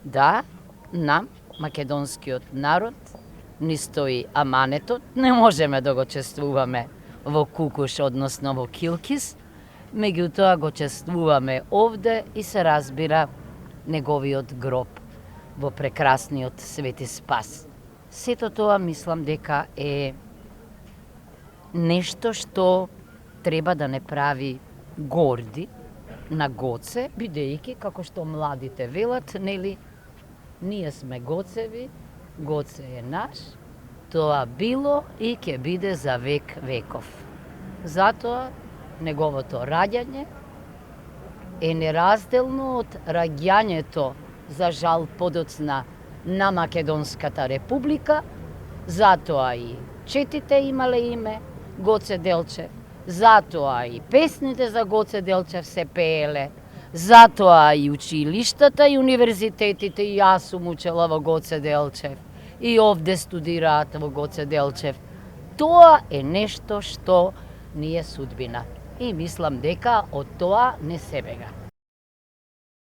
Да, нам, македонскиот народ, ни стои аманетот, не можеме да го чествуваме во Кукуш, односно во Килкис, меѓутоа го чествуваме овде и се разбира неговиот гроб во прекрасниот Свети Спас. Сето тоа мислам дека е нешто што треба да не прави горди на Гоце, бидејќи, како што младите велат, нели, ние сме Гоцеви, Гоце е наш, тоа било и ќе биде за век веков. Затоа, неговото раѓање е неразделно од раѓањето, за жал подоцна, на Македонската република, затоа и четите имале име Гоце Делчев, затоа и песните за Гоце Делчев се пееле, затоа и училиштата и универзитетите, и јас сум учела во Гоце Делчев, и овде студираат во Гоце Делчев. Тоа е нешто што ни е судбина. И мислам дека од тоа не се бега.